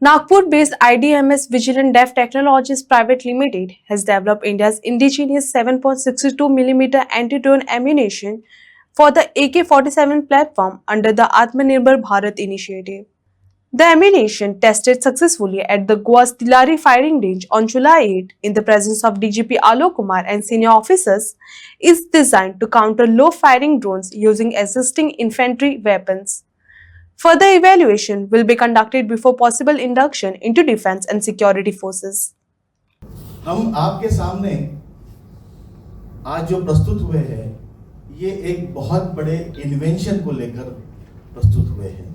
Nagpur-based IDMS Vigilant Dev Technologies Private Limited has developed India's indigenous 7.62mm anti-drone ammunition for the AK-47 platform under the Atmanirbhar Bharat initiative. The ammunition, tested successfully at the Goa's Tilari firing range on July 8 in the presence of DGP Alok Kumar and senior officers, is designed to counter low-firing drones using existing infantry weapons. Further evaluation will be conducted before possible induction into defense and security forces. हम आपके सामने आज जो प्रस्तुत हुए हैं ये एक बहुत बड़े इन्वेंशन को लेकर प्रस्तुत हुए हैं।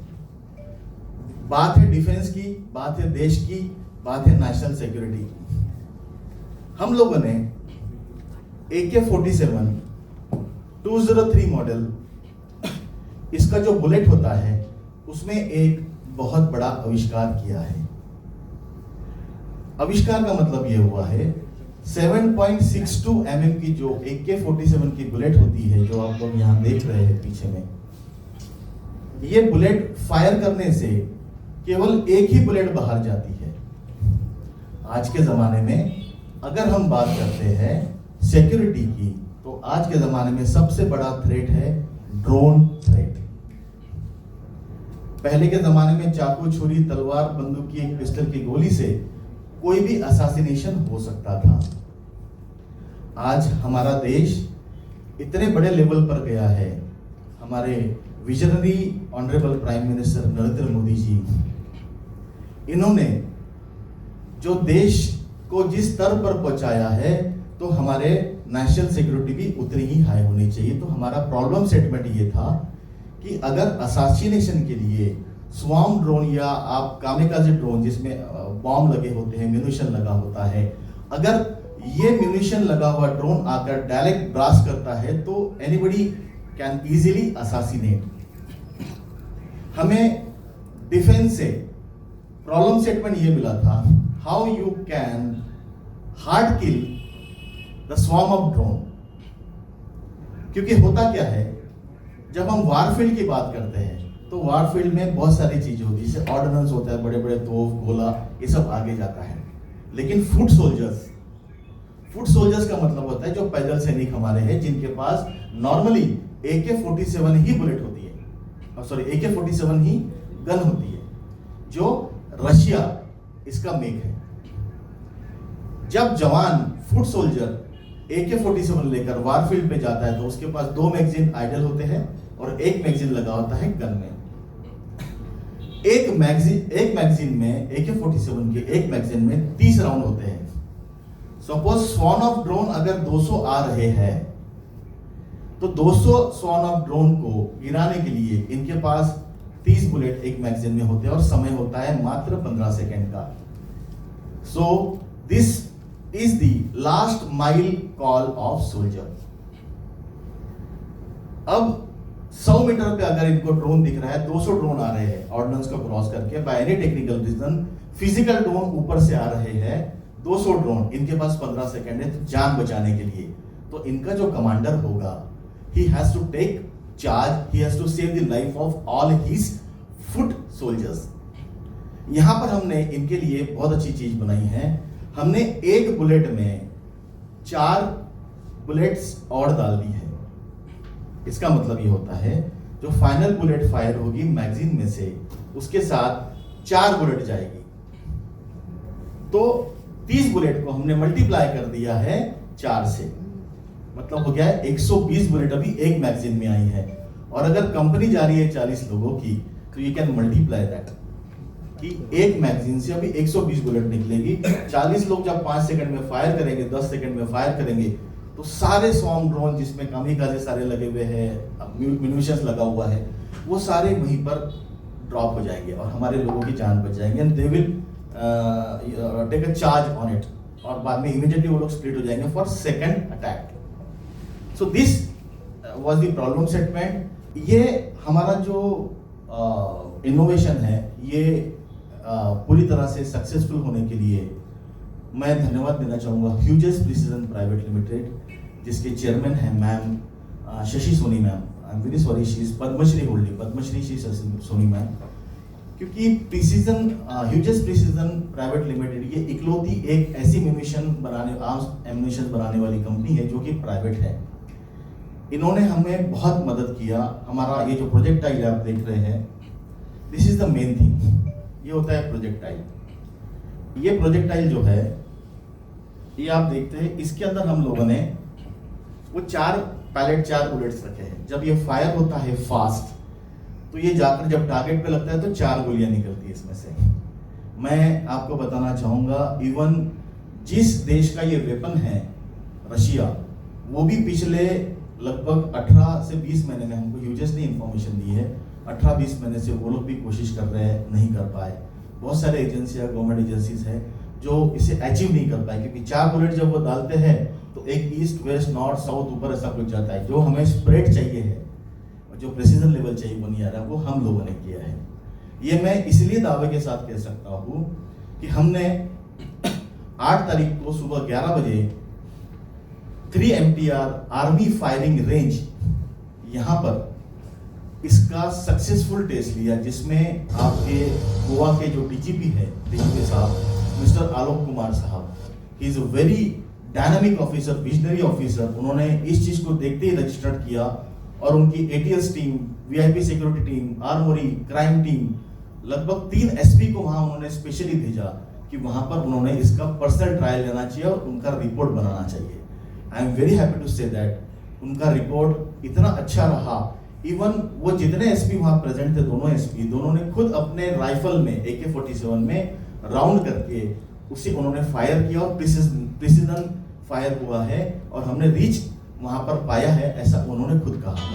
बात है डिफेंस की, बात है देश की, बात है नेशनल सिक्योरिटी की। हम लोगों ने AK-47 203 मॉडल, इसका जो बुलेट होता है उसमें एक बहुत बड़ा आविष्कार किया है। आविष्कार का मतलब यह हुआ है 7.62 mm की जो AK-47 की बुलेट होती है, जो आप लोग यहां देख रहे हैं पीछे में, ये बुलेट फायर करने से केवल एक ही बुलेट बाहर जाती है। आज के जमाने में अगर हम बात करते हैं सिक्योरिटी की, तो आज के जमाने में सबसे बड़ा थ्रेट है ड्रोन थ्रेट। पहले के जमाने में चाकू, छुरी, तलवार, बंदूक की एक पिस्टल की गोली से कोई भी असैसिनेशन हो सकता था। आज हमारा देश इतने बड़े लेवल पर गया है। हमारे visionary honourable prime minister Narendra Modi ji, इन्होंने जो देश को जिस स्तर पर पहुंचाया है, तो हमारे नेशनल सिक्योरिटी भी उतनी ही हाई होनी चाहिए। तो हमारा प्रॉब्लम स्टेटमेंट ये था कि अगर असैसिनेशन के लिए स्वार्म ड्रोन या आप कामिकाज़े ड्रोन जिसमें बॉम्ब लगे होते हैं, म्यूनिशन लगा होता है, अगर ये म्यूनिशन लगा हुआ ड्रोन आकर डायरेक्ट ब्लास्ट करता है तो एनीबडी कैन इजीली असैसिनेट। हमें डिफेंस से प्रॉब्लम स्टेटमेंट ये मिला था, how you can hard kill the swarm of drone. क्योंकि होता क्या है, जब हम वारफील्ड की बात करते हैं तो वारफील्ड में बहुत सारी चीजें होती है, जैसे ऑर्डिनेंस होता है, बड़े बड़े तोप, गोला, ये सब आगे जाता है। लेकिन फुट सोल्जर्स का मतलब होता है जो पैदल सैनिक हमारे हैं, जिनके पास नॉर्मली AK-47 ही बुलेट होती है, सॉरी AK-47 ही गन होती है, जो रशिया इसका मेक है। जब जवान फुट सोल्जर AK-47 लेकर वारफील्ड पे जाता है तो उसके पास 2 मैगजीन आइडल होते हैं और 1 मैगजीन लगा होता है गन में। एक मैगजीन में AK-47 के एक मैगजीन में 30 राउंड होते हैं। सपोज स्वार्म ऑफ ड्रोन अगर 200 आ रहे हैं तो 200 स्वार्म ऑफ ड्रोन को गिराने के लिए इनके पास 30 बुलेट एक मैगजीन में होते हैं और समय होता है मात्र 15 सेकेंड का। So this is the last mile call of soldier. अब 100 मीटर पे अगर इनको ड्रोन दिख रहा है, 200 ड्रोन आ रहे हैं ऑर्डिनेंस को क्रॉस करके, by any technical reason physical drone ऊपर से आ रहे हैं 200 ड्रोन, इनके पास 15 सेकेंड है तो जान बचाने के लिए, तो इनका जो कमांडर होगा, he has to take charge, he has to save the life of all his foot soldiers। यहां पर हमने इनके लिए बहुत अच्छी चीज बनाई है। हमने एक बुलेट में 4 बुलेट्स और डाल दी है। इसका मतलब ये होता है जो फाइनल बुलेट फायर होगी मैगजीन में से, उसके साथ 4 बुलेट जाएगी, तो 30 बुलेट को हमने मल्टीप्लाई कर दिया है 4 से, मतलब हो गया है 120 बुलेट अभी एक मैगजीन में आई है। और अगर कंपनी जा रही है 40 लोगों की, तो यू कैन मल्टीप्लाई दैट कि एक मैगजीन से अभी 120 बुलेट निकलेगी। 40 लोग जब 5 सेकंड में फायर करेंगे, 10 सेकंड में फायर करेंगे, तो सारे स्वार्म ड्रोन जिसमें कामिकाज़े सारे लगे हुए हैं, म्यूनिशंस लगा हुआ है, वो सारे वहीं पर ड्रॉप हो जाएंगे और हमारे लोगों की जान बच जाएंगे। And they will take a charge on it, और बाद में इमीडिएटली वो लोग स्प्लिट हो जाएंगे for second attack. So this was the problem statement. ये हमारा जो इनोवेशन है, ये पूरी तरह से सक्सेसफुल होने के लिए मैं धन्यवाद देना चाहूँगा ह्यूजेस प्रिसिजन प्राइवेट लिमिटेड, जिसके चेयरमैन हैं ma'am Shashi Soni ma'am. I am very sorry, she is Padmashri holding, Padmashri Shri Shashi Soni ma'am. क्योंकि precision Hughes precision private limited ये इकलौती एक ऐसी आर्म्स एम्यूनिशन बनाने वाली कंपनी है जो कि प्राइवेट है। इन्होंने हमें बहुत मदद किया। हमारा ये जो प्रोजेक्टाइल आप देख रहे हैं, this is the main thing. ये होता है प्रोजेक्टाइल। ये प्रोजेक्टाइल जो है, ये आप देखते हैं, इसके अंदर हम लोगों ने वो 4 बुलेट्स रखे हैं। जब ये फायर होता है फास्ट, तो ये जाकर जब टारगेट पे लगता है तो 4 गोलियां निकलती है इसमें से। मैं आपको बताना चाहूंगा, इवन जिस देश का ये वेपन है, रशिया, वो भी पिछले लगभग 18 से 20 महीने में, हमको ह्यूजेस ने इंफॉर्मेशन दी है, 18-20 महीने से वो लोग भी कोशिश कर रहे हैं, नहीं कर पाए। बहुत सारे एजेंसियां, गवर्नमेंट एजेंसीज हैं जो इसे अचीव नहीं कर पाए, क्योंकि 4 बुलेट जब वो डालते हैं तो एक ईस्ट, वेस्ट, नॉर्थ, साउथ, ऊपर ऐसा कुछ जाता है। जो हमें स्प्रेड चाहिए है, जो प्रेसिजन लेवल चाहिए वो नहीं आ रहा, वो हम लोगों ने किया है। ये मैं इसलिए दावे के साथ कह सकता हूँ कि हमने 8 तारीख को सुबह 11 बजे 3 MTR आर्मी फायरिंग रेंज, यहाँ पर इसका सक्सेसफुल टेस्ट लिया, जिसमें आपके गोवा के जो डीजीपी है, डीजीपी साहब मिस्टर आलोक कुमार साहब, he is a very dynamic officer, visionary officer. उन्होंने इस चीज को देखते ही रजिस्टर्ड किया और उनकी ATS team, VIP security team, Armori, crime team, लगभग 3 SP को वहां उन्होंने स्पेशली भेजा कि वहां पर उन्होंने इसका पर्सनल ट्रायल लेना चाहिए और उनका रिपोर्ट बनाना चाहिए। I am very happy to say that उनका रिपोर्ट इतना अच्छा रहा। इवन वो जितने SP वहां प्रेजेंट थे, दोनों SP, दोनों ने खुद अपने राइफल में AK-47 में राउंड करके उसे उन्होंने फायर किया और प्रिसीजन फायर हुआ है और हमने रीच वहां पर पाया है, ऐसा उन्होंने खुद कहा।